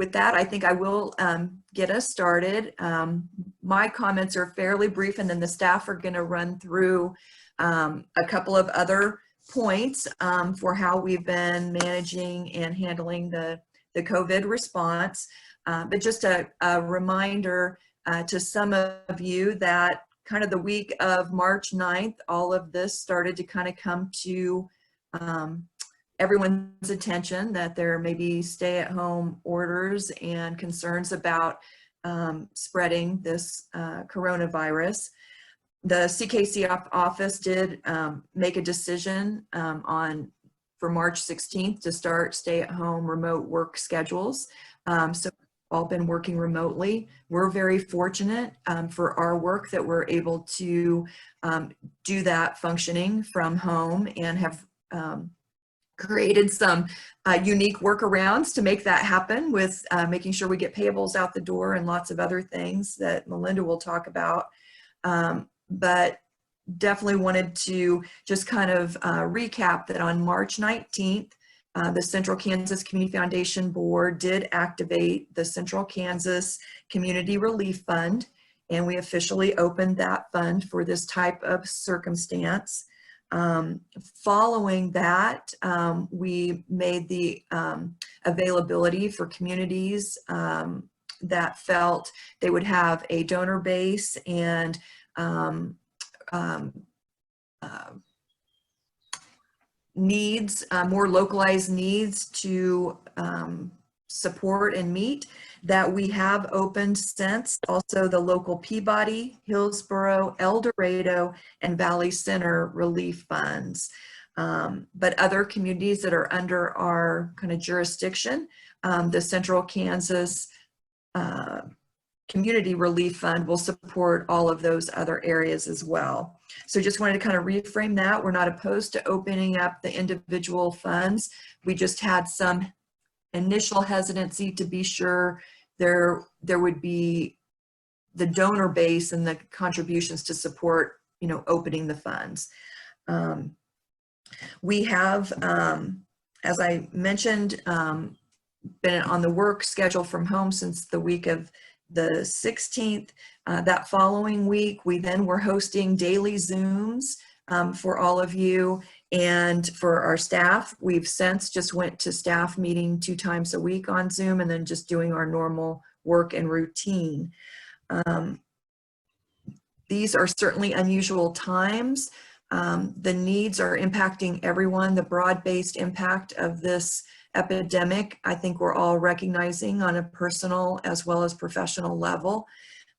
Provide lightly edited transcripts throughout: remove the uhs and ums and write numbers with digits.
with that, I think I will get us started. My comments are fairly brief, and then the staff are going to run through a couple of other points for how we've been managing and handling the COVID response. But just a reminder to some of you that kind of the week of March 9th, all of this started to kind of come to everyone's attention, that there may be stay-at-home orders and concerns about spreading this coronavirus. The CKCF office did make a decision for March 16th to start stay-at-home remote work schedules. So all been working remotely. We're very fortunate for our work that we're able to do that functioning from home, and have created some unique workarounds to make that happen, with making sure we get payables out the door and lots of other things that Melinda will talk about. But definitely wanted to just kind of recap that on March 19th, the Central Kansas Community Foundation Board did activate the Central Kansas Community Relief Fund, and we officially opened that fund for this type of circumstance. Following that, we made the availability for communities that felt they would have a donor base and needs, more localized needs to support and meet, that we have opened since. Also the local Peabody, Hillsborough, El Dorado, and Valley Center relief funds. But other communities that are under our kind of jurisdiction, the Central Kansas Community Relief Fund will support all of those other areas as well. So just wanted to kind of reframe that. We're not opposed to opening up the individual funds. We just had some initial hesitancy to be sure there would be the donor base and the contributions to support, you know, opening the funds. We have, as I mentioned, been on the work schedule from home since the week of the 16th. That following week, we then were hosting daily Zooms for all of you and for our staff. We've since just went to staff meeting 2 times a week on Zoom, and then just doing our normal work and routine. These are certainly unusual times. The needs are impacting everyone. The broad-based impact of this epidemic, I think we're all recognizing on a personal as well as professional level.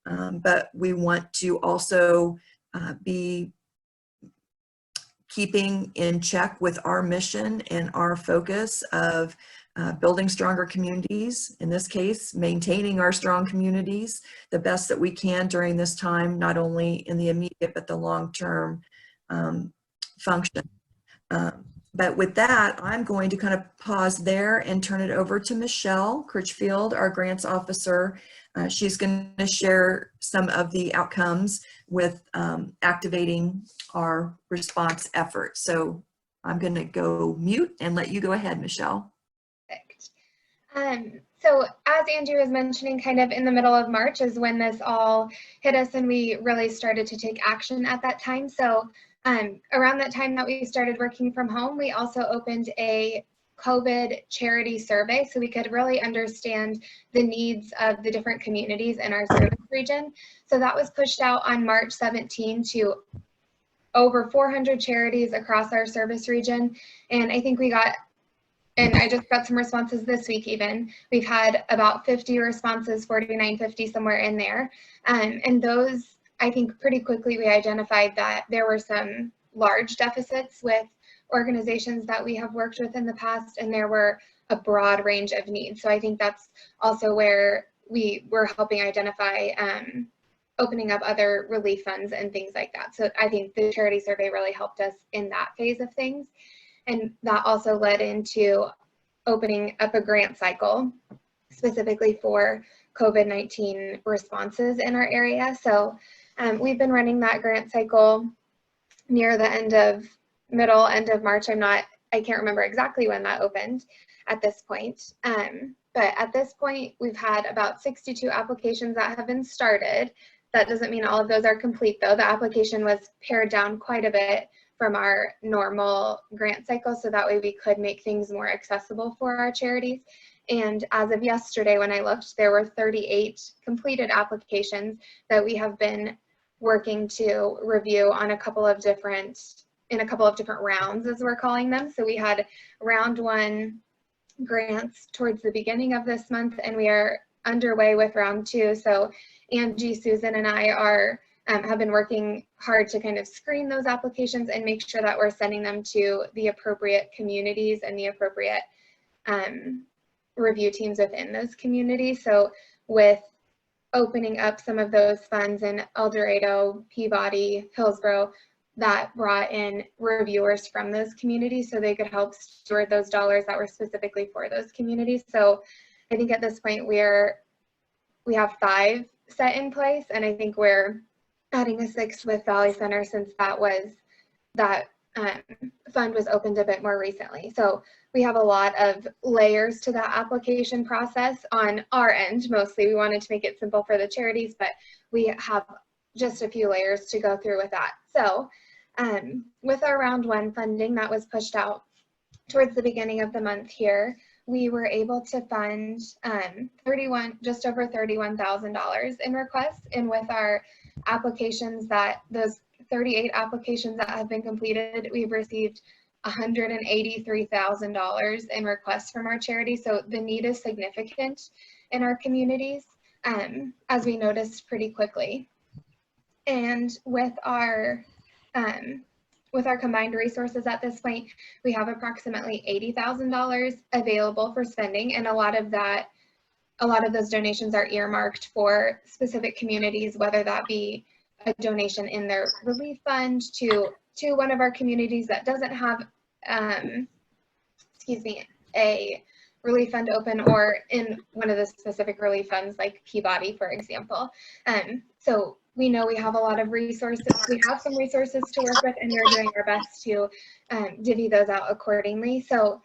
But we want to also be keeping in check with our mission and our focus of building stronger communities, in this case, maintaining our strong communities the best that we can during this time, not only in the immediate, but the long-term function. But with that, I'm going to kind of pause there and turn it over to Michelle Critchfield, our grants officer. She's going to share some of the outcomes with activating our response efforts. So I'm going to go mute and let you go ahead, Michelle. Perfect. So as Andrew was mentioning, kind of in the middle of March is when this all hit us, and we really started to take action at that time. So around that time that we started working from home, we also opened a COVID charity survey so we could really understand the needs of the different communities in our service region. So that was pushed out on March 17 to over 400 charities across our service region. And I think we got, and I just got some responses this week even. We've had about 50 responses, 49, 50, somewhere in there. And those, I think pretty quickly we identified that there were some large deficits with organizations that we have worked with in the past, and there were a broad range of needs. So I think that's also where we were helping identify opening up other relief funds and things like that. So I think the charity survey really helped us in that phase of things. And that also led into opening up a grant cycle specifically for COVID-19 responses in our area. So we've been running that grant cycle near the end of end of March. I can't remember exactly when that opened at this point. But at this point, we've had about 62 applications that have been started. That doesn't mean all of those are complete, though. The application was pared down quite a bit from our normal grant cycle, so that way we could make things more accessible for our charities. And as of yesterday, when I looked, there were 38 completed applications that we have been working to review on in a couple of different rounds, as we're calling them. So we had round one grants towards the beginning of this month, and we are underway with round two. So Angie, Susan, and I have been working hard to kind of screen those applications and make sure that we're sending them to the appropriate communities and the appropriate review teams within those communities. So with opening up some of those funds in El Dorado, Peabody, Hillsborough, that brought in reviewers from those communities so they could help steward those dollars that were specifically for those communities. So I think at this point we have 5 set in place, and I think we're adding a 6th with Valley Center since that fund was opened a bit more recently. So we have a lot of layers to that application process on our end. Mostly we wanted to make it simple for the charities, but we have just a few layers to go through with that. So with our round one funding that was pushed out towards the beginning of the month here, we were able to fund just over $31,000 in requests. And with our applications, those 38 applications that have been completed, we've received $183,000 in requests from our charity. So the need is significant in our communities, as we noticed pretty quickly. And with our combined resources at this point, we have approximately $80,000 available for spending, and a lot of those donations are earmarked for specific communities, whether that be a donation in their relief fund to one of our communities that doesn't have a relief fund open, or in one of the specific relief funds like Peabody, for example. So we know we have a lot of resources. We have some resources to work with, and we're doing our best to divvy those out accordingly. So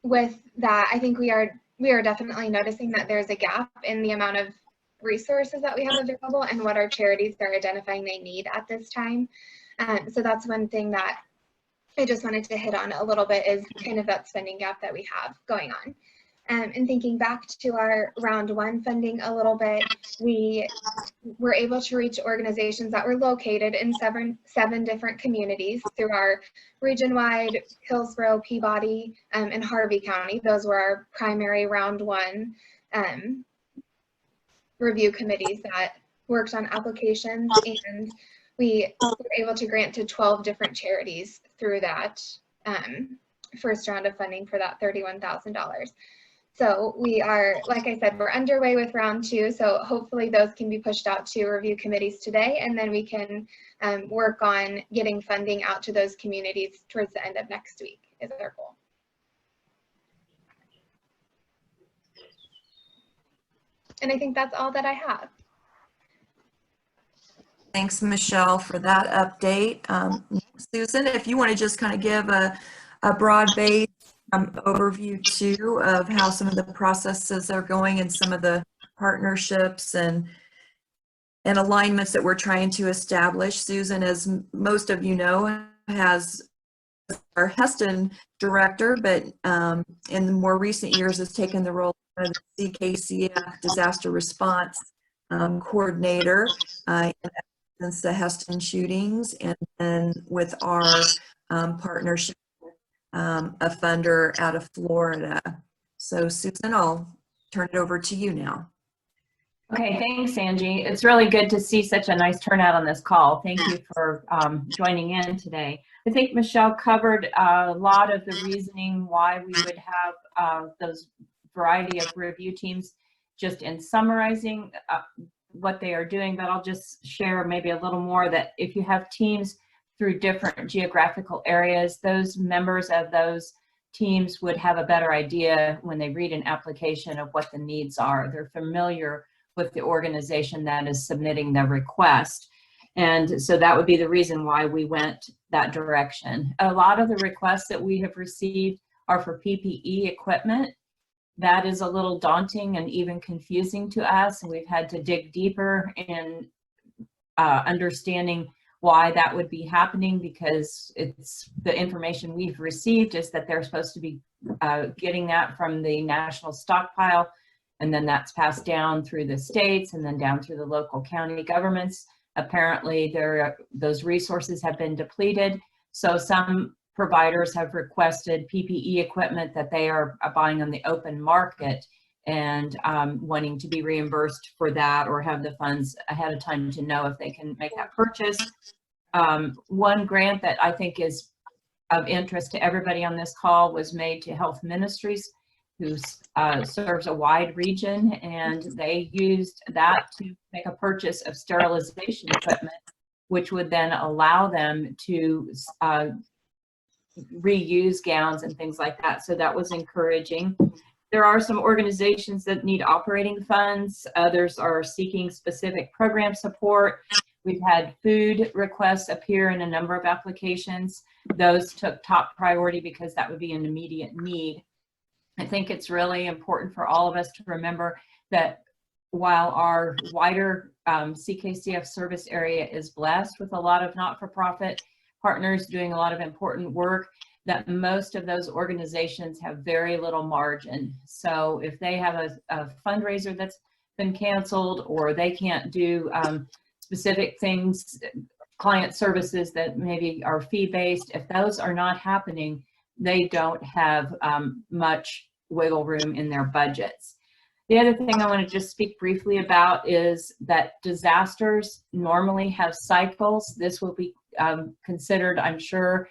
with that, I think we are definitely noticing that there's a gap in the amount of resources that we have available and what our charities are identifying they need at this time. So that's one thing that I just wanted to hit on a little bit, is kind of that spending gap that we have going on. And thinking back to our round one funding a little bit, we were able to reach organizations that were located in seven different communities through our region-wide Hillsborough, Peabody, and Harvey County. Those were our primary round one review committees that worked on applications, and we were able to grant to 12 different charities through that first round of funding for that $31,000. So we are, like I said, we're underway with round two. So hopefully those can be pushed out to review committees today, and then we can work on getting funding out to those communities towards the end of next week is our goal. And I think that's all that I have. Thanks, Michelle, for that update. Susan, if you want to just kind of give a broad-based overview too of how some of the processes are going and some of the partnerships and alignments that we're trying to establish. Susan, as most of you know, has our Heston director, but in the more recent years has taken the role of the CKCF disaster response coordinator since the Heston shootings, and then with our partnership, a funder out of Florida. So Susan, I'll turn it over to you now. Okay, thanks, Angie. It's really good to see such a nice turnout on this call. Thank you for joining in today. I think Michelle covered a lot of the reasoning why we would have those variety of review teams, just in summarizing what they are doing, but I'll just share maybe a little more that if you have teams through different geographical areas, those members of those teams would have a better idea when they read an application of what the needs are. They're familiar with the organization that is submitting the request. And so that would be the reason why we went that direction. A lot of the requests that we have received are for PPE equipment, that is a little daunting and even confusing to us. And we've had to dig deeper in understanding why that would be happening, because it's the information we've received is that they're supposed to be getting that from the national stockpile, and then that's passed down through the states and then down through the local county governments. Apparently those resources have been depleted, so some providers have requested PPE equipment that they are buying on the open market and wanting to be reimbursed for that, or have the funds ahead of time to know if they can make that purchase. One grant that I think is of interest to everybody on this call was made to Health Ministries, who serves a wide region, and they used that to make a purchase of sterilization equipment, which would then allow them to reuse gowns and things like that. So that was encouraging. There are some organizations that need operating funds. Others are seeking specific program support. We've had food requests appear in a number of applications. Those took top priority because that would be an immediate need. I think it's really important for all of us to remember that while our wider CKCF service area is blessed with a lot of not-for-profit partners doing a lot of important work, that most of those organizations have very little margin. So if they have a fundraiser that's been canceled, or they can't do specific things, client services that maybe are fee-based, if those are not happening, they don't have much wiggle room in their budgets. The other thing I want to just speak briefly about is that disasters normally have cycles. This will be considered, I'm sure,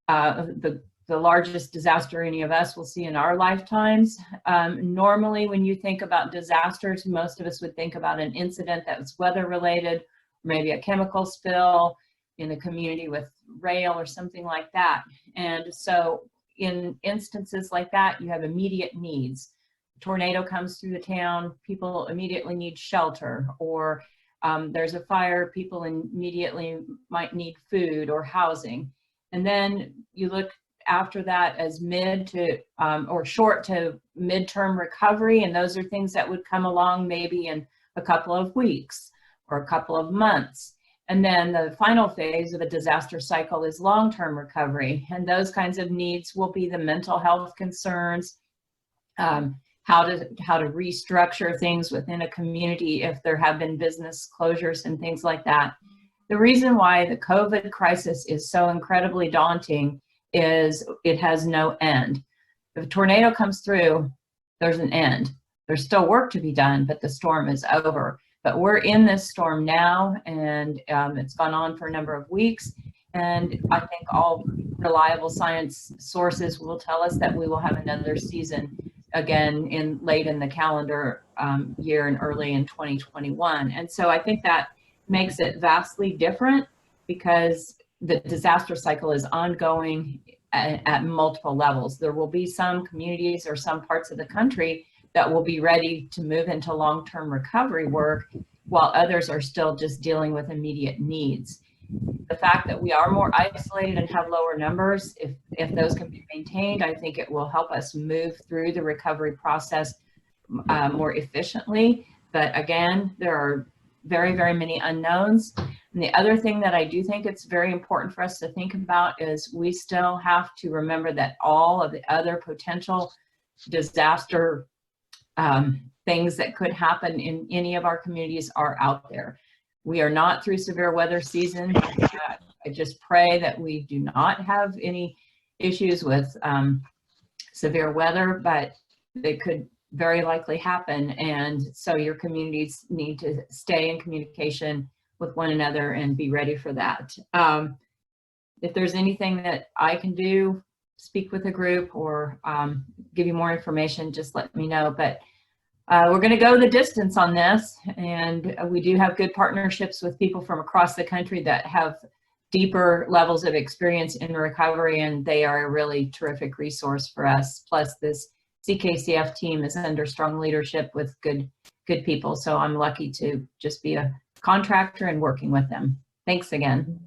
the largest disaster any of us will see in our lifetimes. Normally, when you think about disasters, most of us would think about an incident that was weather related, maybe a chemical spill in a community with rail or something like that. And so in instances like that, you have immediate needs. Tornado comes through the town, people immediately need shelter, or there's a fire, people immediately might need food or housing. And then you look after that as mid to or short to midterm recovery, and those are things that would come along maybe in a couple of weeks or a couple of months. And then the final phase of a disaster cycle is long-term recovery, and those kinds of needs will be the mental health concerns, how to restructure things within a community if there have been business closures and things like that. The reason why the COVID crisis is so incredibly daunting is it has no end. If a tornado comes through, there's an end. There's still work to be done, but the storm is over. But we're in this storm now, and it's gone on for a number of weeks. And I think all reliable science sources will tell us that we will have another season again late in the calendar year and early in 2021. And so I think that makes it vastly different, because the disaster cycle is ongoing at multiple levels. There will be some communities or some parts of the country that will be ready to move into long-term recovery work, while others are still just dealing with immediate needs. The fact that we are more isolated and have lower numbers, if those can be maintained, I think it will help us move through the recovery process more efficiently. But again, there are very, very many unknowns. And the other thing that I do think it's very important for us to think about is we still have to remember that all of the other potential disaster things that could happen in any of our communities are out there. We are not through severe weather season. I just pray that we do not have any issues with severe weather, but they could very likely happen. And so your communities need to stay in communication with one another and be ready for that. If there's anything that I can do, speak with a group or give you more information, just let me know. But we're going to go the distance on this, and we do have good partnerships with people from across the country that have deeper levels of experience in recovery, and they are a really terrific resource for us. Plus, this CKCF team is under strong leadership with good people, so I'm lucky to just be a contractor and working with them. Thanks again.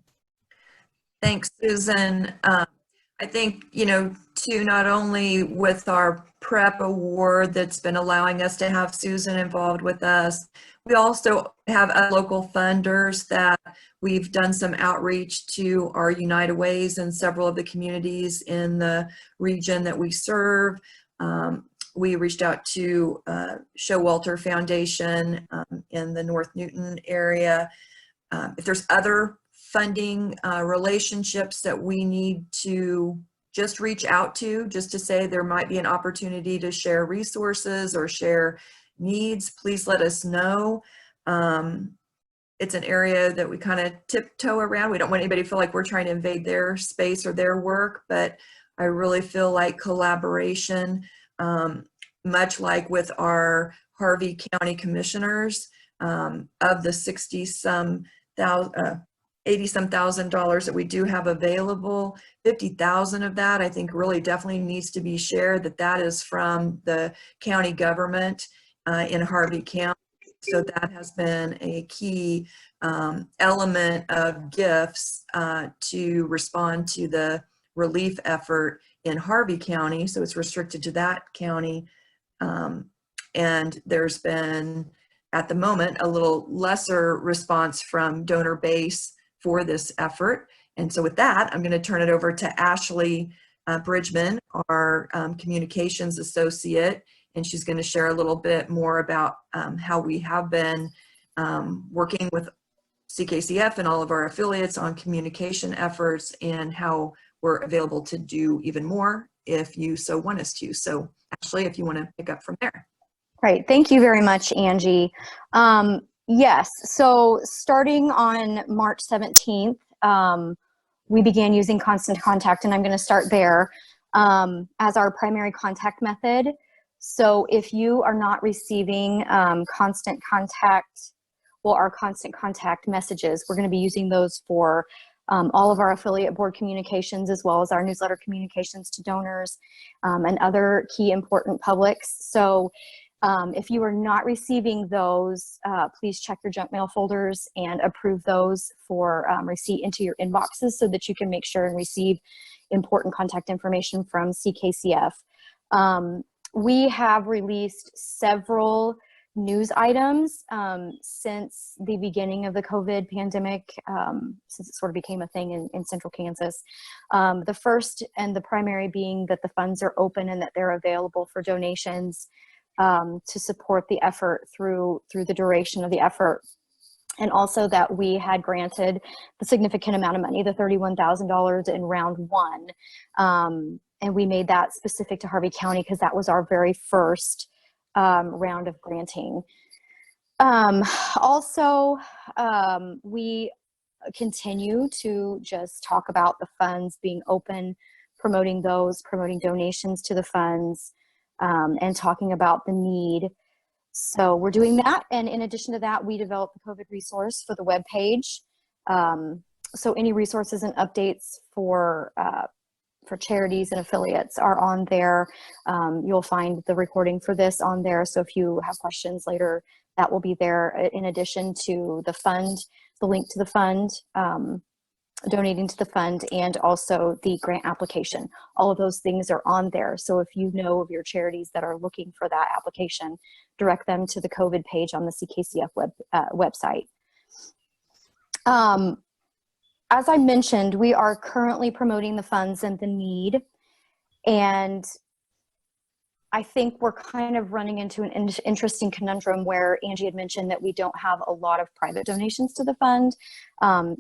Thanks, Susan. I think, too, not only with our prep award that's been allowing us to have Susan involved with us. We also have local funders that we've done some outreach to our United Ways and several of the communities in the region that we serve. We reached out to Showalter Foundation in the North Newton area. If there's other funding relationships that we need to just reach out to, just to say there might be an opportunity to share resources or share needs, please let us know. It's an area that we kind of tiptoe around. We don't want anybody to feel like we're trying to invade their space or their work, but I really feel like collaboration, much like with our Harvey County commissioners, of the 80-some thousand dollars that we do have available, 50,000 of that I think really definitely needs to be shared, that is from the county government in Harvey County. So that has been a key element of gifts to respond to the relief effort in Harvey County. So it's restricted to that county. And there's been, at the moment, a little lesser response from donor base for this effort. And so with that, I'm going to turn it over to Ashley Bridgman, our communications associate, and she's going to share a little bit more about how we have been working with CKCF and all of our affiliates on communication efforts and how we're available to do even more if you so want us to. So Ashley, if you want to pick up from there. Great. Thank you very much, Angie. Yes, so starting on March 17th, we began using Constant Contact, and I'm going to start there as our primary contact method. So if you are not receiving Constant Contact, well, our Constant Contact messages, we're going to be using those for all of our affiliate board communications, as well as our newsletter communications to donors and other key important publics. So if you are not receiving those, please check your junk mail folders and approve those for receipt into your inboxes so that you can make sure and receive important contact information from CKCF. We have released several news items since the beginning of the COVID pandemic, since it sort of became a thing in central Kansas. The first and the primary being that the funds are open and that they're available for donations to support the effort through the duration of the effort. And also that we had granted the significant amount of money, the $31,000 in round one. And we made that specific to Harvey County because that was our very first round of granting. Also, we continue to just talk about the funds being open, promoting donations to the funds, and talking about the need. So we're doing that. And in addition to that, we developed the COVID resource for the webpage. So any resources and updates for charities and affiliates are on there. You'll find the recording for this on there. So if you have questions later, that will be there in addition to the fund, the link to the fund, donating to the fund, and also the grant application. All of those things are on there. So if you know of your charities that are looking for that application, direct them to the COVID page on the CKCF website. As I mentioned, we are currently promoting the funds and the need, and I think we're kind of running into an interesting conundrum where Angie had mentioned that we don't have a lot of private donations to the fund,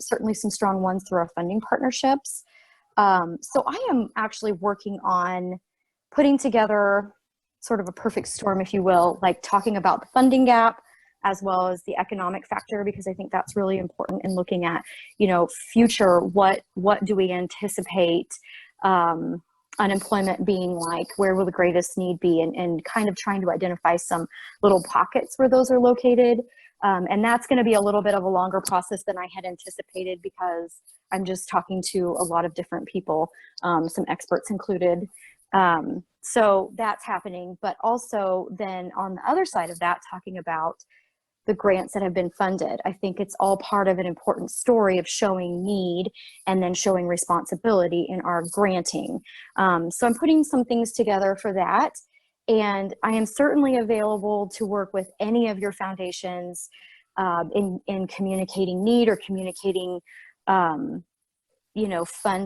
certainly some strong ones through our funding partnerships. So I am actually working on putting together sort of a perfect storm, if you will, like talking about the funding gap, as well as the economic factor, because I think that's really important in looking at, you know, future, what do we anticipate unemployment being like, where will the greatest need be, and kind of trying to identify some little pockets where those are located. And that's going to be a little bit of a longer process than I had anticipated because I'm just talking to a lot of different people, some experts included. So that's happening, but also then on the other side of that, talking about the grants that have been funded. I think it's all part of an important story of showing need and then showing responsibility in our granting. So I'm putting some things together for that. And I am certainly available to work with any of your foundations in communicating need or communicating, fund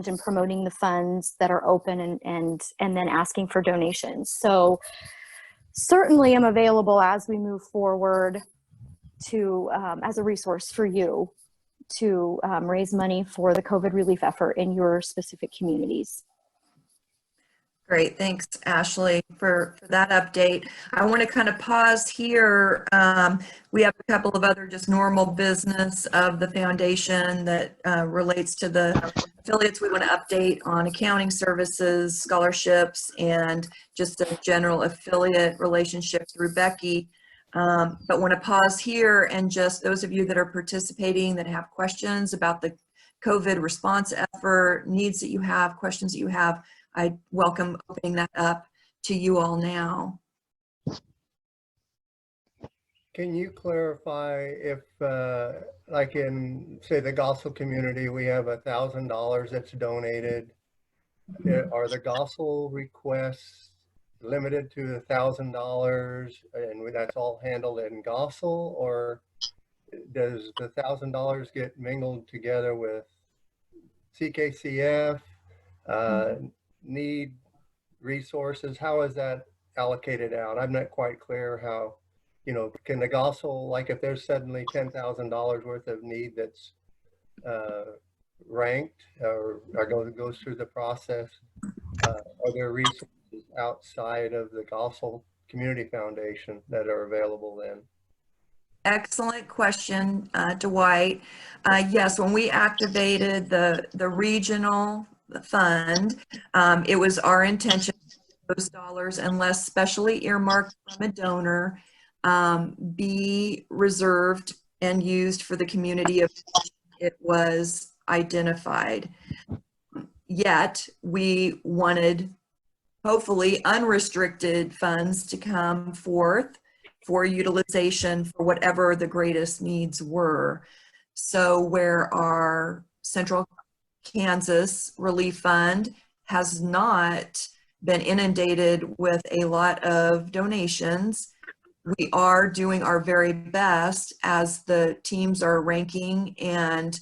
and promoting the funds that are open and then asking for donations. So certainly I'm available as we move forward to, as a resource for you to raise money for the COVID relief effort in your specific communities. Great, thanks, Ashley, for that update. I want to kind of pause here. We have a couple of other just normal business of the foundation that relates to the affiliates. We want to update on accounting services, scholarships, and just a general affiliate relationship through Becky. But want to pause here, and just those of you that are participating that have questions about the COVID response effort, needs that you have, questions that you have, I welcome opening that up to you all now. Can you clarify if, like in, say, the gospel community, we have $1,000 that's donated. Are the gospel requests limited to $1,000 and that's all handled in gospel, or does the $1,000 get mingled together with CKCF? Need resources? How is that allocated out? I'm not quite clear how, can the gospel, like if there's suddenly $10,000 worth of need that's ranked or goes through the process, are there resources outside of the Gospel Community Foundation that are available then? Excellent question, Dwight. Yes, when we activated the regional fund, it was our intention those dollars, unless specially earmarked from a donor, be reserved and used for the community of which it was identified. Yet we wanted hopefully unrestricted funds to come forth for utilization for whatever the greatest needs were. So where our Central Kansas Relief Fund has not been inundated with a lot of donations, we are doing our very best as the teams are ranking and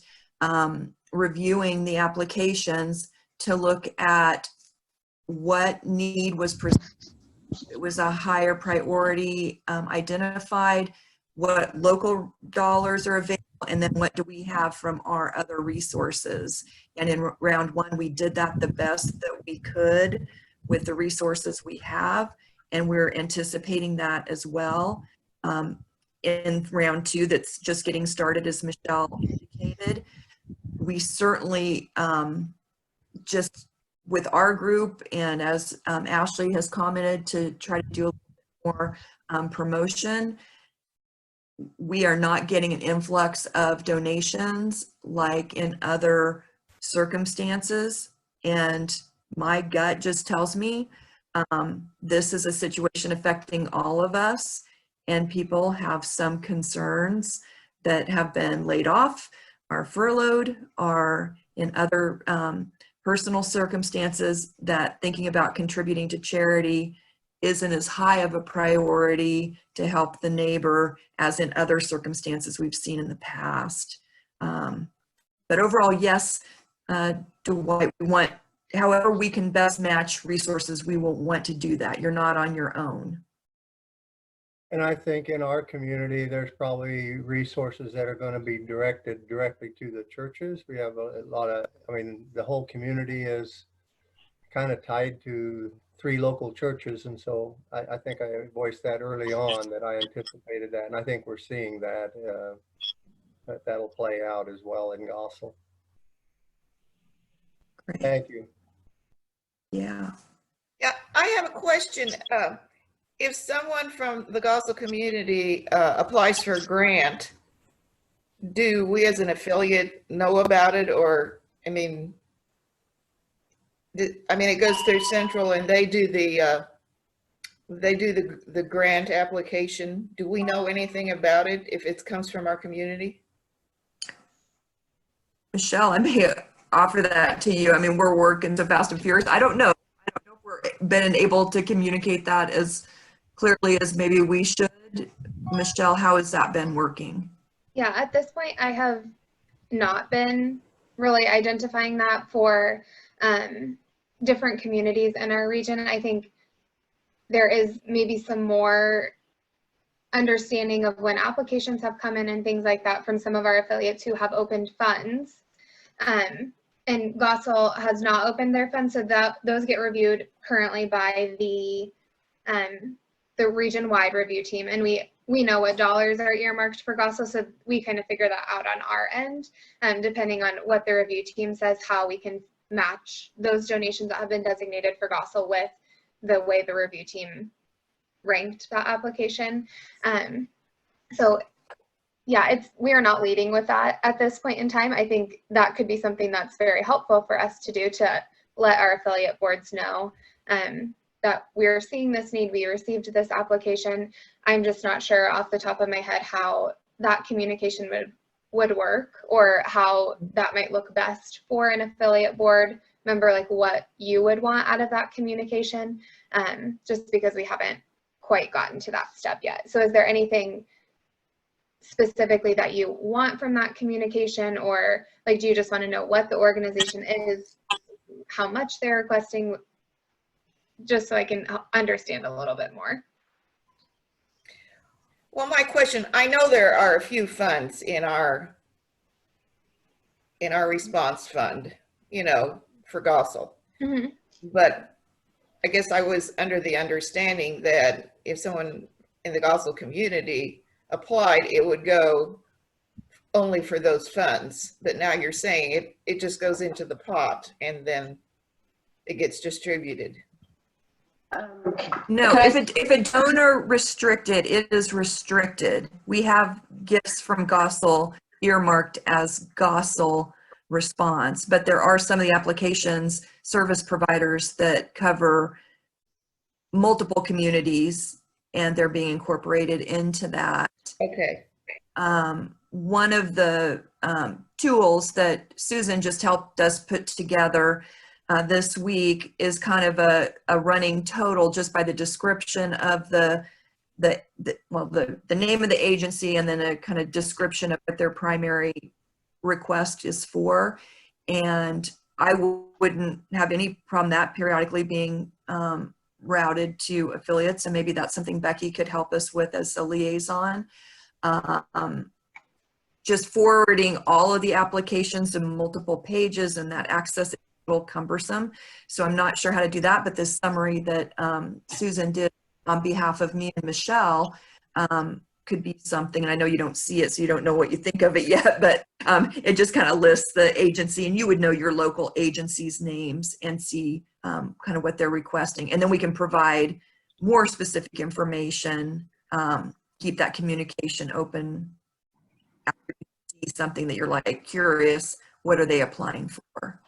reviewing the applications to look at what need was presented. It was a higher priority identified, what local dollars are available, and then what do we have from our other resources. And in round one, we did that the best that we could with the resources we have, and we're anticipating that as well. In round two, that's just getting started, as Michelle indicated, we certainly just with our group, and as Ashley has commented, to try to do a little bit more promotion, we are not getting an influx of donations like in other circumstances. And my gut just tells me this is a situation affecting all of us, and people have some concerns that have been laid off, are furloughed, are in other personal circumstances that thinking about contributing to charity isn't as high of a priority to help the neighbor as in other circumstances we've seen in the past. But overall, yes, Dwight, we want, however we can best match resources, we will want to do that. You're not on your own. And I think in our community, there's probably resources that are going to be directed directly to the churches. We have a lot of, the whole community is kind of tied to 3 local churches. And so I think I voiced that early on that I anticipated that. And I think we're seeing that, that'll play out as well in Gospel. Great. Thank you. Yeah. Yeah, I have a question. If someone from the Gospel community applies for a grant, do we as an affiliate know about it? Or, it goes through Central and they do the grant application. Do we know anything about it if it comes from our community? Michelle, I may offer that to you. We're working so fast and furious. I don't know. I don't know if we're been able to communicate that as clearly as maybe we should. Michelle, how has that been working? Yeah, at this point, I have not been really identifying that for different communities in our region. I think there is maybe some more understanding of when applications have come in and things like that from some of our affiliates who have opened funds. And Gossel has not opened their funds, so that those get reviewed currently by the region-wide review team, and we know what dollars are earmarked for Gossel, so we kind of figure that out on our end, depending on what the review team says, how we can match those donations that have been designated for Gossel with the way the review team ranked that application. So yeah, we are not leading with that at this point in time. I think that could be something that's very helpful for us to do, to let our affiliate boards know that we're seeing this need, we received this application. I'm just not sure off the top of my head how that communication would work, or how that might look best for an affiliate board member, like what you would want out of that communication, just because we haven't quite gotten to that step yet. So is there anything specifically that you want from that communication, or like, do you just want to know what the organization is, how much they're requesting, just so I can understand a little bit more? Well, my question, I know there are a few funds in our response fund, you know, for Gossel. Mm-hmm. But I guess I was under the understanding that if someone in the Gossel community applied, it would go only for those funds. But now you're saying it just goes into the pot and then it gets distributed. No, if a donor restricted, it is restricted. We have gifts from Gossel earmarked as Gossel response, but there are some of the applications, service providers that cover multiple communities, and they're being incorporated into that. Okay. One of the tools that Susan just helped us put together this week is kind of a running total just by the description of the name of the agency, and then a kind of description of what their primary request is for. And I wouldn't have any problem that periodically being routed to affiliates, and maybe that's something Becky could help us with as a liaison. Just forwarding all of the applications in multiple pages, and that access is a little cumbersome. So I'm not sure how to do that, but this summary that Susan did on behalf of me and Michelle could be something. And I know you don't see it, so you don't know what you think of it yet, but it just kind of lists the agency, and you would know your local agency's names and see kind of what they're requesting. And then we can provide more specific information, keep that communication open. After you see something that you're like curious, what are they applying for?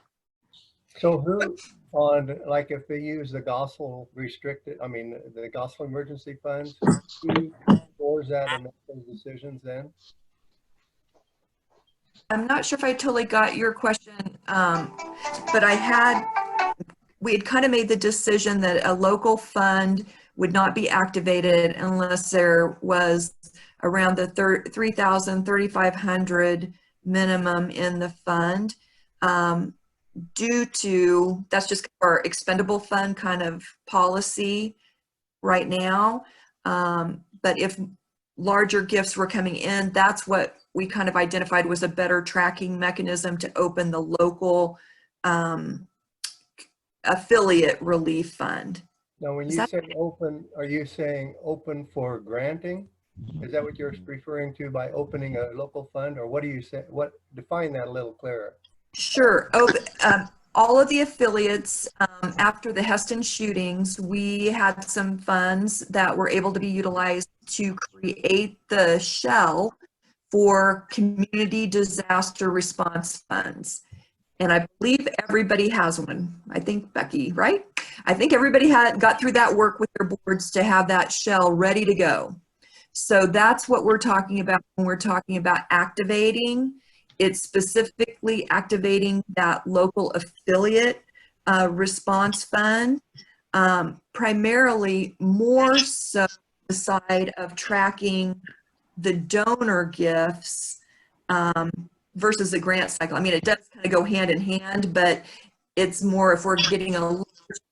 So who on, like, if they use the Gossel restricted, I mean, the Gossel emergency funds, who scores that and makes those decisions then? I'm not sure if I totally got your question, but we had kind of made the decision that a local fund would not be activated unless there was around the 3,000, 3,500 minimum in the fund, due to, that's just our expendable fund kind of policy right now. But if larger gifts were coming in, that's what we kind of identified was a better tracking mechanism to open the local affiliate relief fund. Now, when you say open, are you saying open for granting? Is that what you're referring to by opening a local fund, or what do you say? What, define that a little clearer. Sure. All of the affiliates, after the Heston shootings, we had some funds that were able to be utilized to create the shell for community disaster response funds. And I believe everybody has one. I think Becky, right? I think everybody got through that work with their boards to have that shell ready to go. So that's what we're talking about when we're talking about activating. It's specifically activating that local affiliate response fund. primarily more so the side of tracking the donor gifts versus the grant cycle. I mean, it does kind of go hand in hand, but it's more if we're getting a large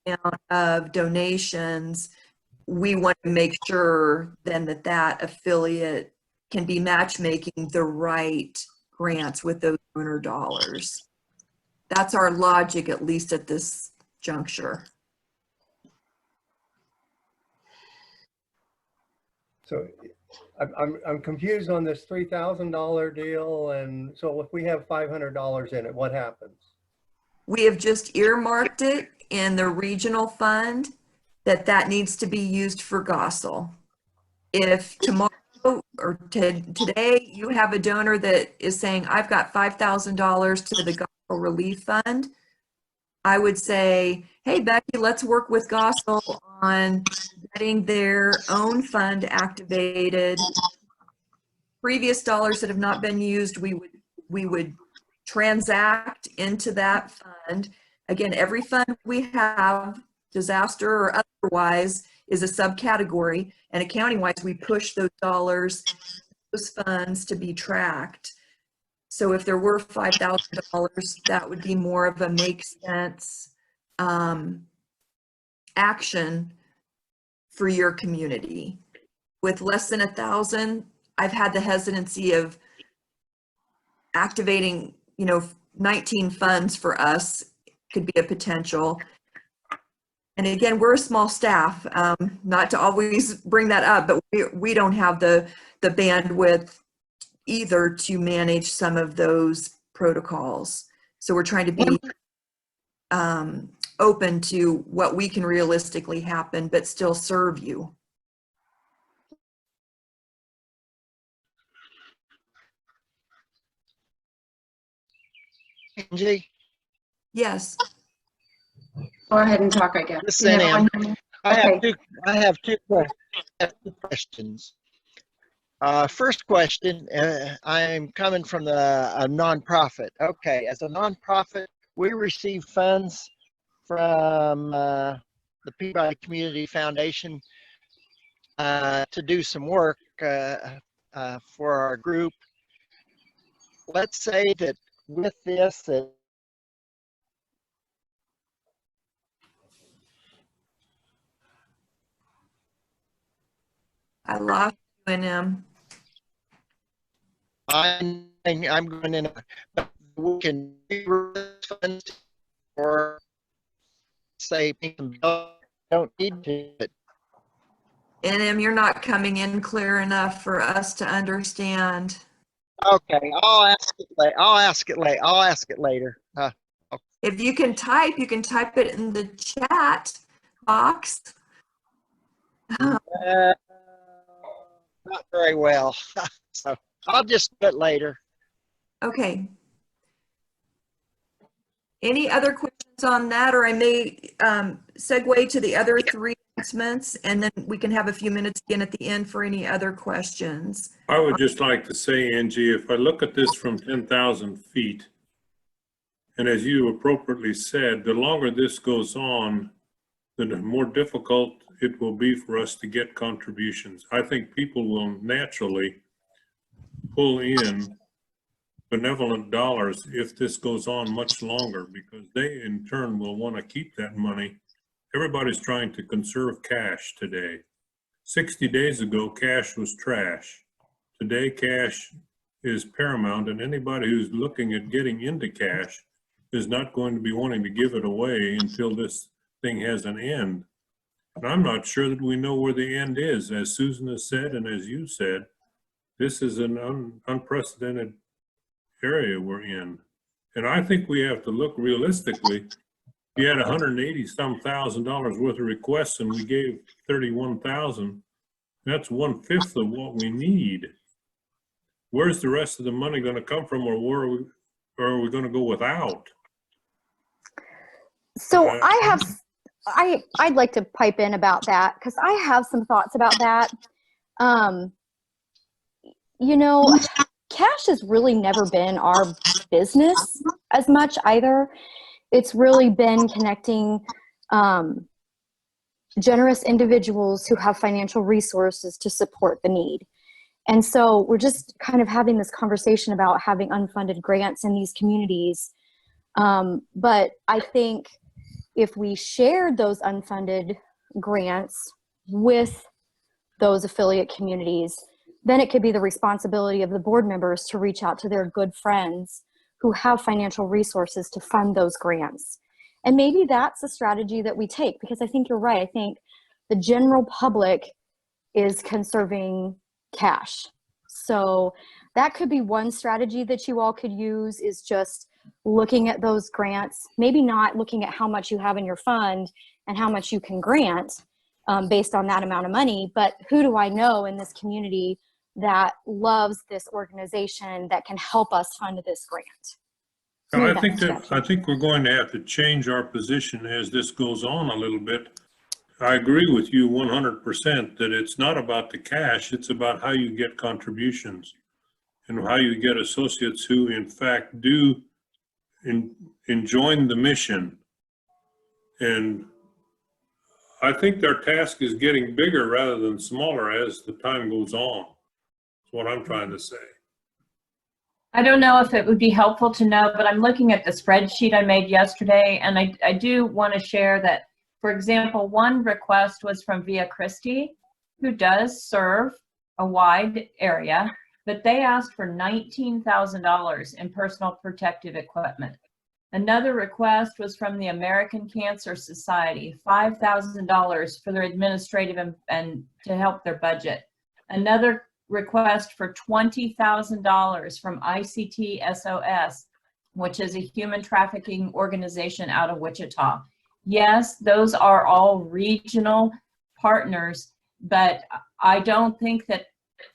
amount of donations, we want to make sure then that that affiliate can be matchmaking the right grants with those donor dollars. That's our logic, at least at this juncture. So I'm confused on this $3,000 deal. And so if we have $500 in it, what happens? We have just earmarked it in the regional fund that needs to be used for Gossel. If tomorrow or today you have a donor that is saying, I've got $5,000 to the Gossel Relief Fund, I would say, hey, Becky, let's work with Gossel on getting their own fund activated. Previous dollars that have not been used, we would transact into that fund. Again, every fund we have, disaster or otherwise, is a subcategory, and accounting-wise, we push those dollars, those funds to be tracked. So if there were $5,000, that would be more of a make sense action for your community. With less than 1,000, I've had the hesitancy of activating, 19 funds for us could be a potential. And again, we're a small staff, not to always bring that up, but we don't have the bandwidth either to manage some of those protocols. So we're trying to be open to what we can realistically happen, but still serve you. Angie? Yes. Go ahead and talk, I guess. This Can is everyone Ann. hear me? I have two questions. First question, I'm coming from a nonprofit. Okay, as a nonprofit, we receive funds from the Peabody Community Foundation to do some work for our group. Let's say that with this, I lost you in I'm going in, but we can funds or say don't need to. NM, you're not coming in clear enough for us to understand. Okay, I'll ask it later. I'll ask it later. If you can type it in the chat box. Not very well, so I'll just do it later. Okay. Any other questions on that, or I may segue to the other three announcements, and then we can have a few minutes again at the end for any other questions. I would just like to say, Angie, if I look at this from 10,000 feet, and as you appropriately said, the longer this goes on, the more difficult it will be for us to get contributions. I think people will naturally pull in benevolent dollars if this goes on much longer, because they in turn will want to keep that money. Everybody's trying to conserve cash today. 60 days ago, cash was trash. Today, cash is paramount, and anybody who's looking at getting into cash is not going to be wanting to give it away until this thing has an end. And I'm not sure that we know where the end is. As Susan has said, and as you said, this is an unprecedented area we're in. And I think we have to look realistically. We had $180-some thousand worth of requests and we gave 31,000. That's 1/5 of what we need. Where's the rest of the money going to come from, or where are we going to go without? So I'd like to pipe in about that, because I have some thoughts about that. Cash has really never been our business as much either. It's really been connecting generous individuals who have financial resources to support the need. And so we're just kind of having this conversation about having unfunded grants in these communities. But I think if we shared those unfunded grants with those affiliate communities, then it could be the responsibility of the board members to reach out to their good friends who have financial resources to fund those grants. And maybe that's a strategy that we take, because I think you're right. I think the general public is conserving cash. So that could be one strategy that you all could use, is just looking at those grants, maybe not looking at how much you have in your fund and how much you can grant based on that amount of money, but who do I know in this community that loves this organization that can help us fund this grant? So I think we're going to have to change our position as this goes on a little bit. I agree with you 100% that it's not about the cash, it's about how you get contributions and how you get associates who in fact do join the mission. And I think their task is getting bigger rather than smaller as the time goes on. That's what I'm trying to say. I don't know if it would be helpful to know, but I'm looking at the spreadsheet I made yesterday, and I do want to share that, for example, one request was from Via Christi, who does serve a wide area, but they asked for $19,000 in personal protective equipment. Another request was from the American Cancer Society, $5,000 for their administrative and to help their budget. Another request for $20,000 from ICT SOS, which is a human trafficking organization out of Wichita. Yes, those are all regional partners, but I don't think that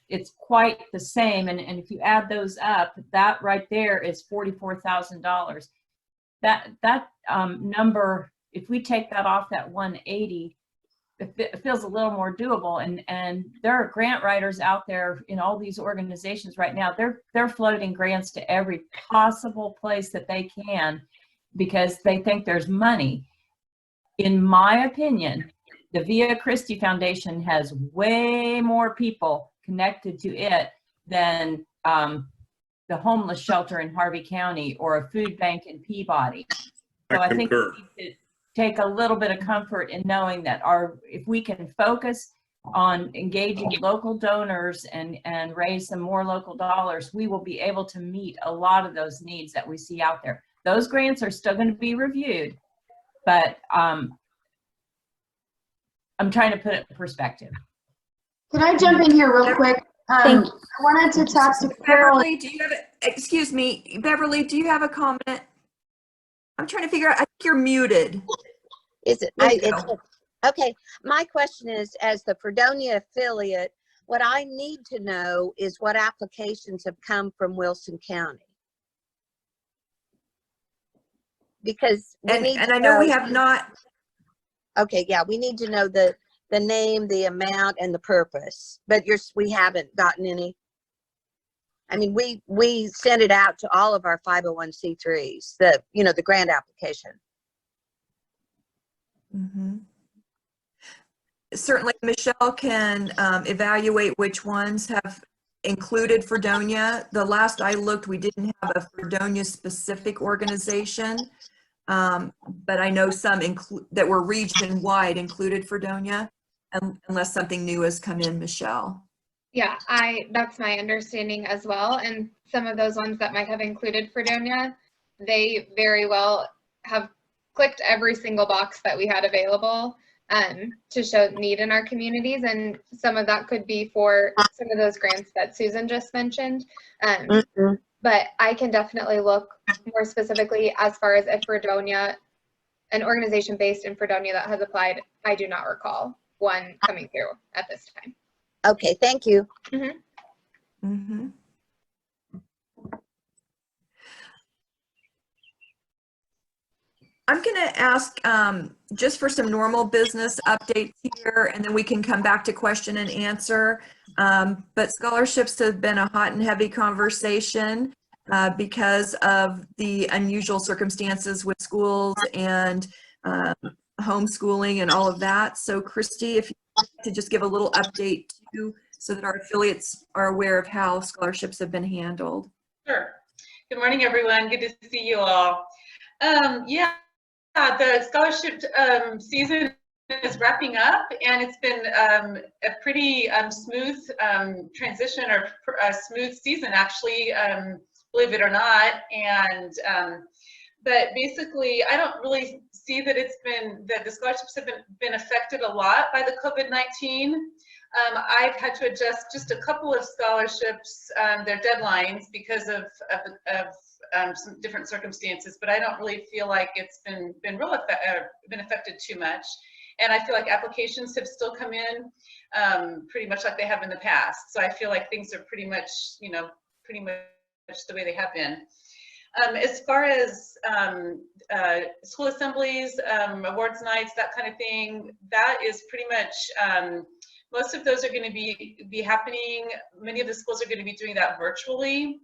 it's quite the same. And if you add those up, that right there is $44,000. That number, if we take that off that 180, it feels a little more doable. And there are grant writers out there in all these organizations right now. They're floating grants to every possible place that they can because they think there's money. In my opinion, the Via Christi Foundation has way more people connected to it than the homeless shelter in Harvey County or a food bank in Peabody. So I think we need to take a little bit of comfort in knowing that if we can focus on engaging local donors and raise some more local dollars, we will be able to meet a lot of those needs that we see out there. Those grants are still going to be reviewed, but I'm trying to put it in perspective. Can I jump in here real quick? I wanted to talk to Carol. Beverly, do you have excuse me, Beverly, do you have a comment? I'm trying to figure out, I think you're muted. Is it? Okay, my question is, as the Fredonia affiliate, what I need to know is what applications have come from Wilson County. Because I know we have not. Okay, yeah, we need to know the name, the amount, and the purpose, but we haven't gotten any. I mean, we sent it out to all of our 501c3s, the grant application. Mm-hmm. Certainly, Michelle can evaluate which ones have included Fredonia. The last I looked, we didn't have a Fredonia specific organization, but I know some that were region-wide included Fredonia, unless something new has come in, Michelle. Yeah, that's my understanding as well. And some of those ones that might have included Fredonia, they very well have clicked every single box that we had available to show need in our communities. And some of that could be for some of those grants that Susan just mentioned. But I can definitely look more specifically as far as if Fredonia, an organization based in Fredonia that has applied, I do not recall one coming through at this time. Okay, thank you. Mm-hmm. Mm-hmm. I'm going to ask just for some normal business updates here, and then we can come back to question and answer. But scholarships have been a hot and heavy conversation because of the unusual circumstances with schools and homeschooling and all of that. So Christy, if you like to just give a little update too, so that our affiliates are aware of how scholarships have been handled. Sure. Good morning, everyone. Good to see you all. Yeah, the scholarship season is wrapping up, and it's been a pretty smooth transition, or a smooth season, actually, believe it or not. And but basically, I don't really see that that the scholarships have been affected a lot by the COVID-19. I've had to adjust just a couple of scholarships, their deadlines, because of some different circumstances, but I don't really feel like it's been affected too much. And I feel like applications have still come in pretty much like they have in the past. So I feel like things are pretty much the way they have been. As far as school assemblies, awards nights, that kind of thing, that is pretty much, most of those are going to be happening. Many of the schools are going to be doing that virtually,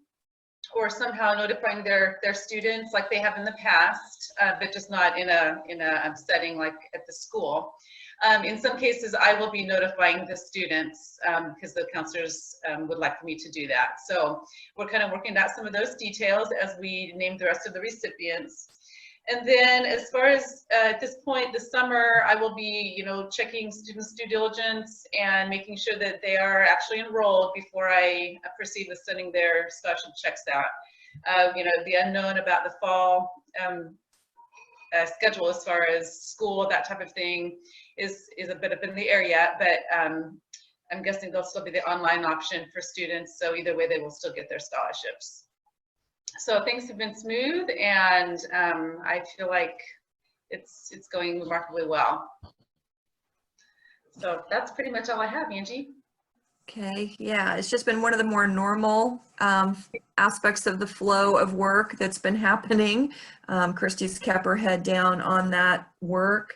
or somehow notifying their students like they have in the past, but just not in a setting like at the school. In some cases, I will be notifying the students because the counselors would like me to do that. So we're kind of working out some of those details as we name the rest of the recipients. And then as far as at this point, this summer, I will be, checking students' due diligence and making sure that they are actually enrolled before I proceed with sending their scholarship checks out. The unknown about the fall schedule as far as school, that type of thing, is a bit up in the air yet, but I'm guessing there'll still be the online option for students. So either way, they will still get their scholarships. So things have been smooth, and I feel like it's going remarkably well. So that's pretty much all I have, Angie. Okay, yeah, it's just been one of the more normal aspects of the flow of work that's been happening. Christy's kept her head down on that work.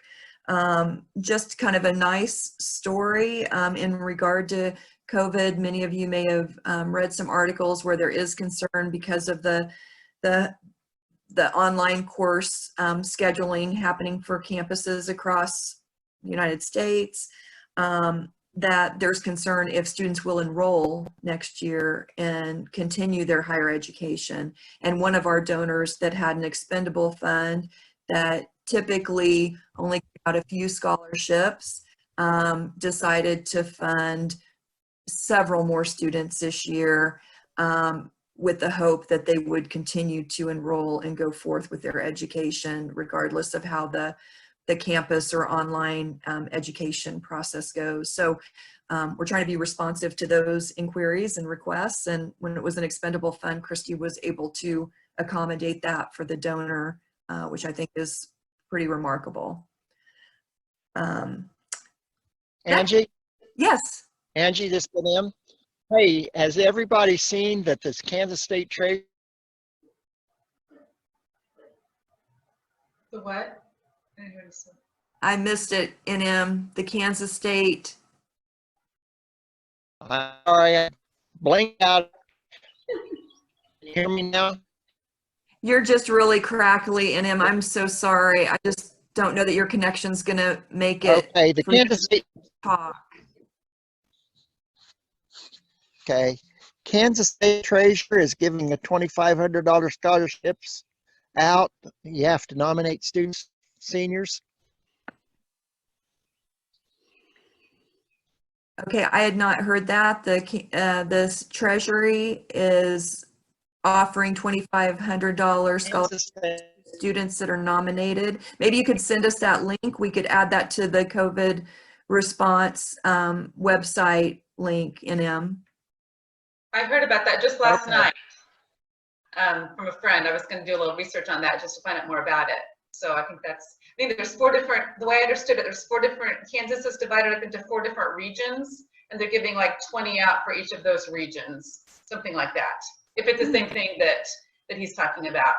Just kind of a nice story in regard to COVID. Many of you may have read some articles where there is concern because of the online course scheduling happening for campuses across the United States, that there's concern if students will enroll next year and continue their higher education. And one of our donors that had an expendable fund that typically only got a few scholarships decided to fund several more students this year with the hope that they would continue to enroll and go forth with their education regardless of how the campus or online education process goes. So we're trying to be responsive to those inquiries and requests, and when it was an expendable fund, Christy was able to accommodate that for the donor, which I think is pretty remarkable. Angie? Yes. Angie, this is Em. Hey, has everybody seen that this Kansas State trade? The what? I missed it, NM, the Kansas State. Sorry, blanked out. Can you hear me now? You're just really crackly, NM. I'm so sorry. I just don't know that your connection's gonna make it. Okay, the Kansas State talk. Okay, Kansas State Treasurer is giving the $2,500 scholarships out. You have to nominate students, seniors. Okay, I had not heard that. This Treasury is offering $2,500 scholarships to students that are nominated. Maybe you could send us that link. We could add that to the COVID response website link, NM. I heard about that just last night from a friend. I was going to do a little research on that just to find out more about it. So I think there's 4 different, the way I understood it, there's 4 different, Kansas is divided up into 4 different regions, and they're giving like 20 out for each of those regions, something like that. If it's the same thing that he's talking about.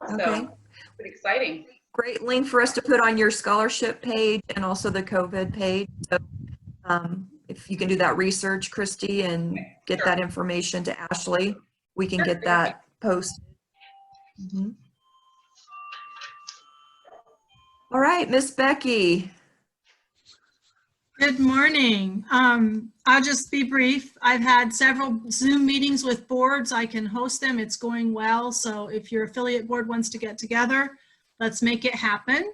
So, okay. Pretty exciting. Great link for us to put on your scholarship page and also the COVID page. So if you can do that research, Christy, and get that information to Ashley, we can get that posted. All right, Miss Becky. Good morning. I'll just be brief. I've had several Zoom meetings with boards. I can host them. It's going well. So if your affiliate board wants to get together, let's make it happen.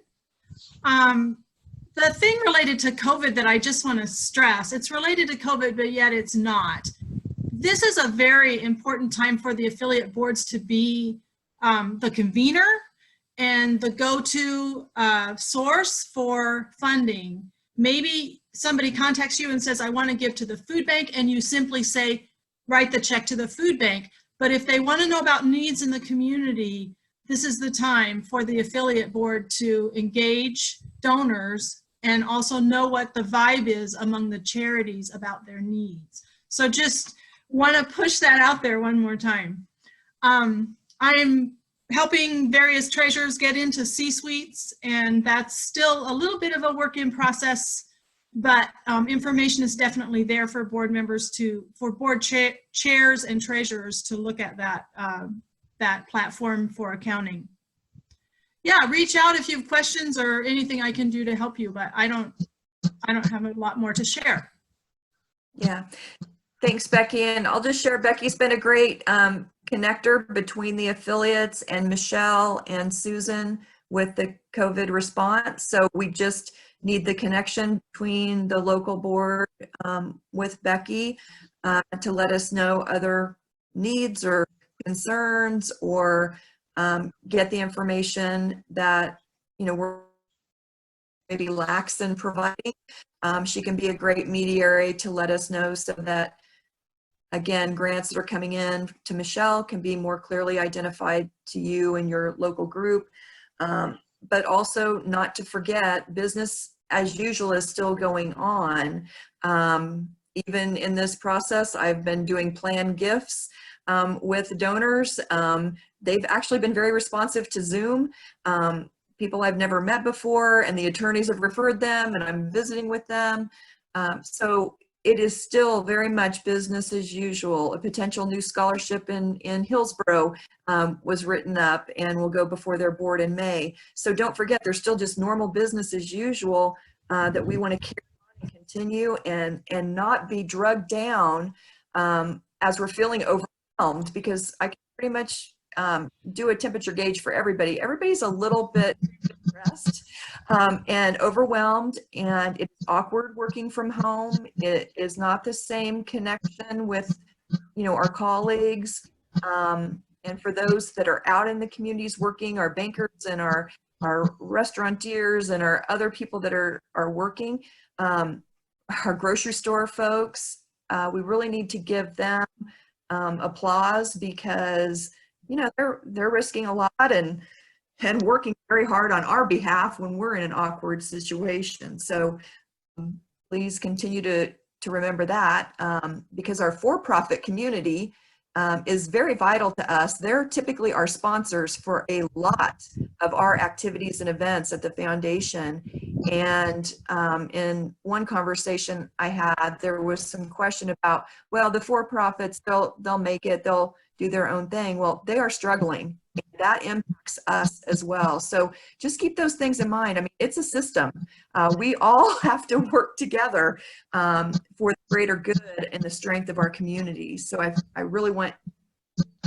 The thing related to COVID that I just want to stress, it's related to COVID, but yet it's not. This is a very important time for the affiliate boards to be the convener and the go-to source for funding. Maybe somebody contacts you and says, I want to give to the food bank, and you simply say, write the check to the food bank. But if they want to know about needs in the community, this is the time for the affiliate board to engage donors and also know what the vibe is among the charities about their needs. So just want to push that out there one more time. I'm helping various treasurers get into C-suites, and that's still a little bit of a work in process, but information is definitely there for board members for board chairs and treasurers to look at that platform for accounting. Yeah, reach out if you have questions or anything I can do to help you, but I don't have a lot more to share. Yeah, thanks, Becky. And I'll just share, Becky's been a great connector between the affiliates and Michelle and Susan with the COVID response. So we just need the connection between the local board with Becky to let us know other needs or concerns, or get the information that, you know, we're maybe lax in providing. She can be a great mediator to let us know, so that, again, grants that are coming in to Michelle can be more clearly identified to you and your local group. But also, not to forget, business as usual is still going on. Even in this process, I've been doing planned gifts with donors. They've actually been very responsive to Zoom. People I've never met before, and the attorneys have referred them, and I'm visiting with them. So it is still very much business as usual. A potential new scholarship in Hillsborough was written up and will go before their board in May. So don't forget, there's still just normal business as usual that we want to carry on and continue, and not be drugged down as we're feeling overwhelmed, because I can pretty much do a temperature gauge for everybody. Everybody's a little bit stressed and overwhelmed, and it's awkward working from home. It is not the same connection with, you know, our colleagues. And for those that are out in the communities working, our bankers and our restaurateurs and our other people that are working, our grocery store folks, we really need to give them applause, because, you know, they're risking a lot and working very hard on our behalf when we're in an awkward situation. So please continue to remember that, because our for-profit community is very vital to us. They're typically our sponsors for a lot of our activities and events at the foundation. And in one conversation I had, there was some question about, well, the for-profits, they'll make it, they'll do their own thing. Well, they are struggling. That impacts us as well. So just keep those things in mind. I mean, it's a system. We all have to work together for the greater good and the strength of our community. So I really want,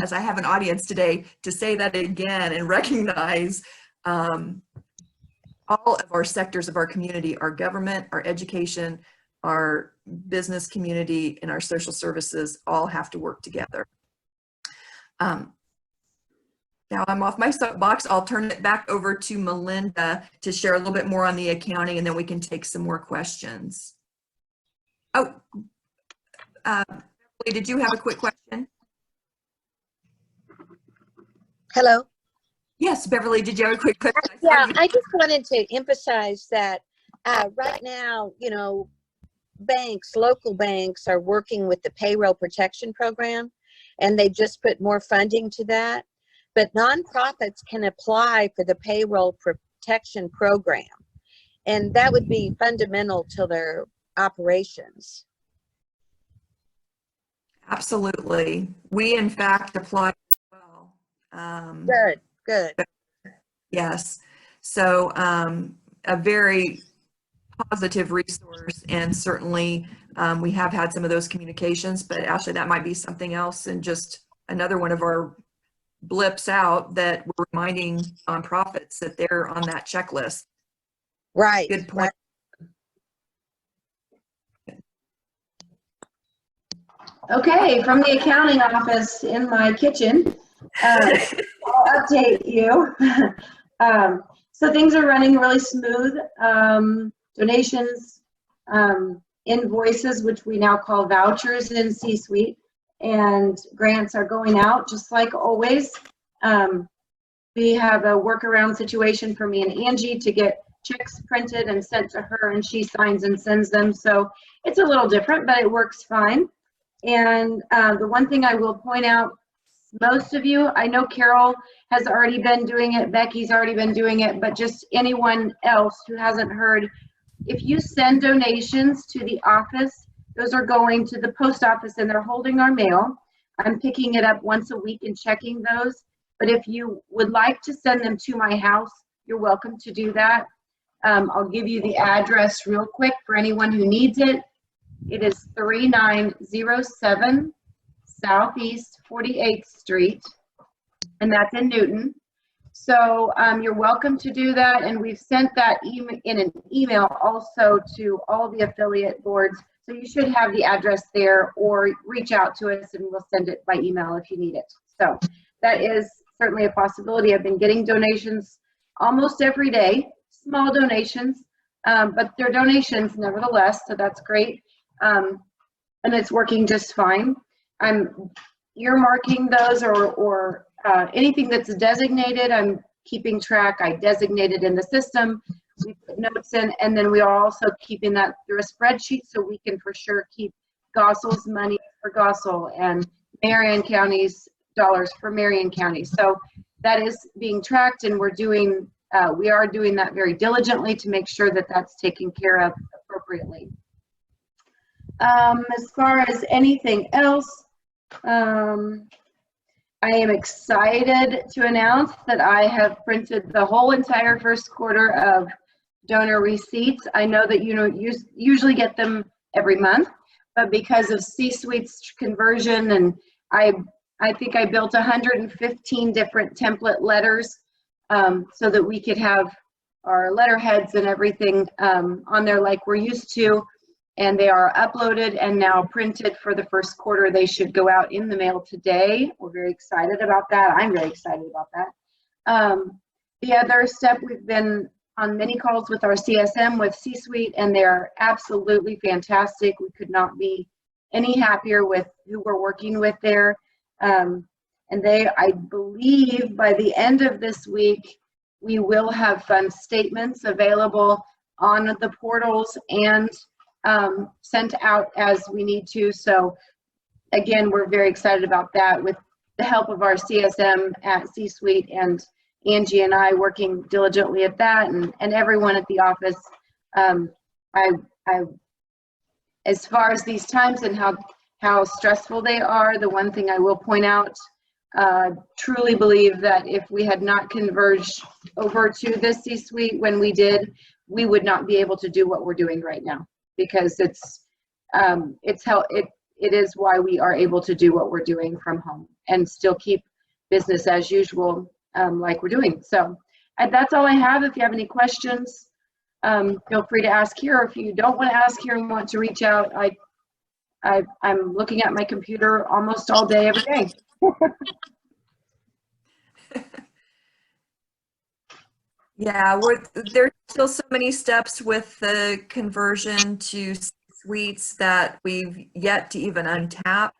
as I have an audience today, to say that again and recognize all of our sectors of our community, our government, our education, our business community, and our social services all have to work together. Now I'm off my soapbox. I'll turn it back over to Melinda to share a little bit more on the accounting, and then we can take some more questions. Oh, did you have a quick question? Hello? Yes, Beverly, did you have a quick question? Yeah, I just wanted to emphasize that right now, you know, banks, local banks are working with the payroll protection program, and they just put more funding to that. But nonprofits can apply for the payroll protection program, and that would be fundamental to their operations. Absolutely. We, in fact, applied as well. Good. Yes. So a very positive resource, and certainly we have had some of those communications, but Ashley, that might be something else and just another one of our blips out that we're reminding nonprofits that they're on that checklist. Right. Good point. Okay, from the accounting office in my kitchen, I'll update you. So things are running really smooth. Donations, invoices, which we now call vouchers in C-Suite, and grants are going out just like always. We have a workaround situation for me and Angie to get checks printed and sent to her, and she signs and sends them. So it's a little different, but it works fine. And the one thing I will point out, most of you, I know Carol has already been doing it, Becky's already been doing it, but just anyone else who hasn't heard, if you send donations to the office, those are going to the post office and they're holding our mail. I'm picking it up once a week and checking those. But if you would like to send them to my house, you're welcome to do that. I'll give you the address real quick for anyone who needs it. It is 3907 Southeast 48th Street, and that's in Newton. So you're welcome to do that, and we've sent that in an email also to all the affiliate boards. So you should have the address there, or reach out to us and we'll send it by email if you need it. So that is certainly a possibility. I've been getting donations almost every day, small donations, but they're donations nevertheless, so that's great. And it's working just fine. I'm earmarking those or anything that's designated, I'm keeping track. I designated in the system, we put notes in, and then we are also keeping that through a spreadsheet so we can for sure keep Gossel's money for Gossel and Marion County's dollars for Marion County. So that is being tracked, and we are doing that very diligently to make sure that that's taken care of appropriately. As far as anything else, I am excited to announce that I have printed the whole entire first quarter of donor receipts. I know that you usually get them every month, but because of C-Suite's conversion, and I think I built 115 different template letters so that we could have our letterheads and everything on there like we're used to. And they are uploaded and now printed for the first quarter. They should go out in the mail today. We're very excited about that. I'm very excited about that. The other step, we've been on many calls with our CSM with C-Suite, and they're absolutely fantastic. We could not be any happier with who we're working with there. And I believe by the end of this week, we will have fund statements available on the portals and sent out as we need to. So again, we're very excited about that with the help of our CSM at C-Suite and Angie and I working diligently at that, and everyone at the office. As far as these times and how stressful they are, the one thing I will point out, truly believe that if we had not converged over to the C-Suite when we did, we would not be able to do what we're doing right now, because it is why we are able to do what we're doing from home and still keep business as usual like we're doing. So that's all I have. If you have any questions, feel free to ask here, or if you don't want to ask here and want to reach out, I'm looking at my computer almost all day, every day. Yeah, there's still so many steps with the conversion to suites that we've yet to even untap.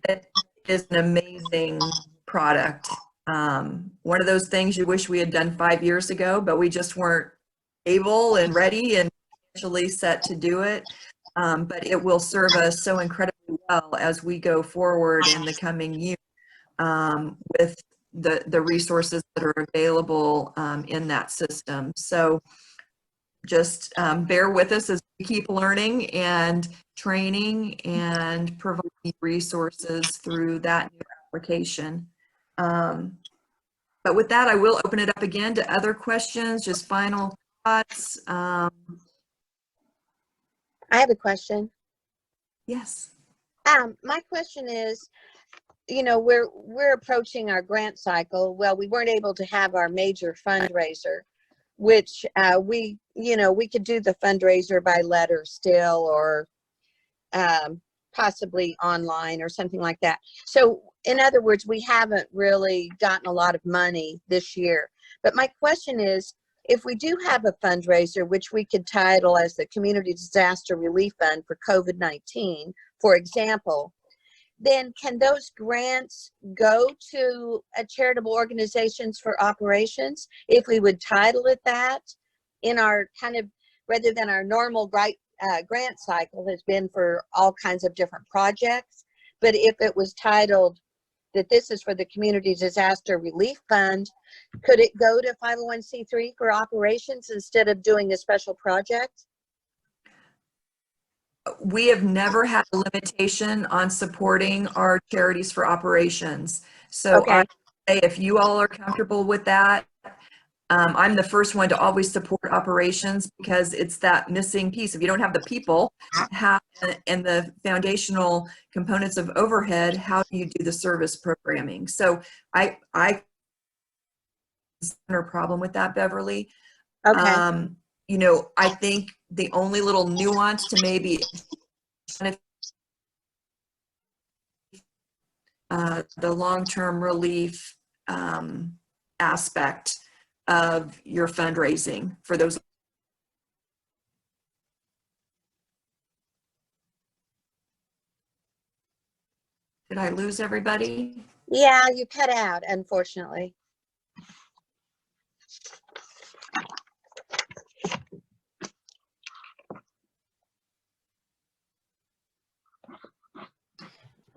It is an amazing product. One of those things you wish we had done 5 years ago, but we just weren't able and ready and financially set to do it. But it will serve us so incredibly well as we go forward in the coming year with the resources that are available in that system. So just bear with us as we keep learning and training and providing resources through that new application. But with that, I will open it up again to other questions, just final thoughts. I have a question. Yes. My question is, you know, we're approaching our grant cycle. Well, we weren't able to have our major fundraiser, which we could do the fundraiser by letter still, or possibly online or something like that. So in other words, we haven't really gotten a lot of money this year. But my question is, if we do have a fundraiser, which we could title as the Community Disaster Relief Fund for COVID-19, for example, then can those grants go to charitable organizations for operations if we would title it that, in our kind of, rather than our normal grant cycle has been for all kinds of different projects? But if it was titled that this is for the Community Disaster Relief Fund, could it go to 501c3 for operations instead of doing a special project? We have never had a limitation on supporting our charities for operations. So Okay. I say if you all are comfortable with that, I'm the first one to always support operations, because it's that missing piece. If you don't have the people and the foundational components of overhead, how do you do the service programming? So I no problem with that, Beverly. Okay. You know, I think the only little nuance to maybe the long-term relief aspect of your fundraising for those. Did I lose everybody? Yeah, you cut out, unfortunately.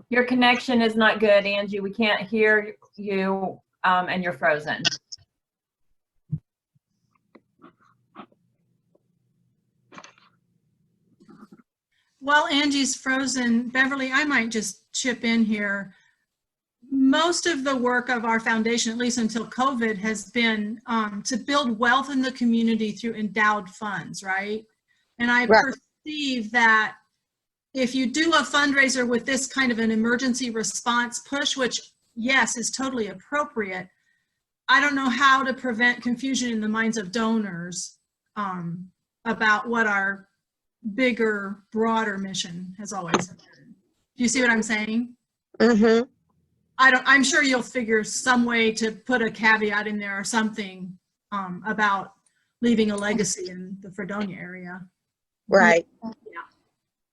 Your connection is not good, Angie. We can't hear you, and you're frozen. While Angie's frozen, Beverly, I might just chip in here. Most of the work of our foundation, at least until COVID, has been to build wealth in the community through endowed funds, right? And I perceive that if you do a fundraiser with this kind of an emergency response push, which yes, is totally appropriate, I don't know how to prevent confusion in the minds of donors about what our bigger, broader mission has always been. Do you see what I'm saying? Mm-hmm. I'm sure you'll figure some way to put a caveat in there or something about leaving a legacy in the Fredonia area. Right. Yeah.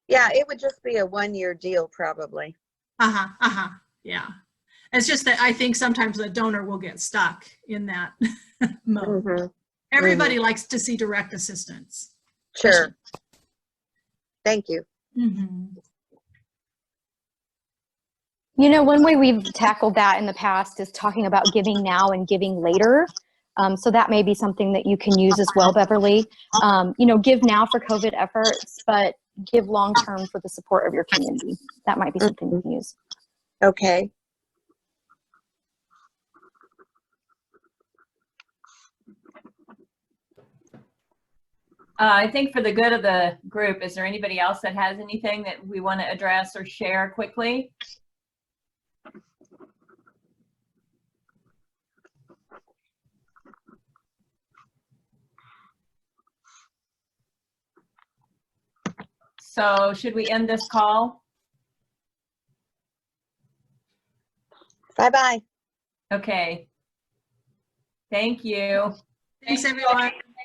Yeah, it would just be a one-year deal, probably. Yeah. It's just that I think sometimes the donor will get stuck in that mode. Mm-hmm. Everybody likes to see direct assistance. Sure. Thank you. Mm-hmm. You know, one way we've tackled that in the past is talking about giving now and giving later. So that may be something that you can use as well, Beverly. You know, give now for COVID efforts, but give long-term for the support of your community. That might be something you can use. Okay. I think for the good of the group, is there anybody else that has anything that we want to address or share quickly? So should we end this call? Bye-bye. Okay. Thank you. Thanks, everyone.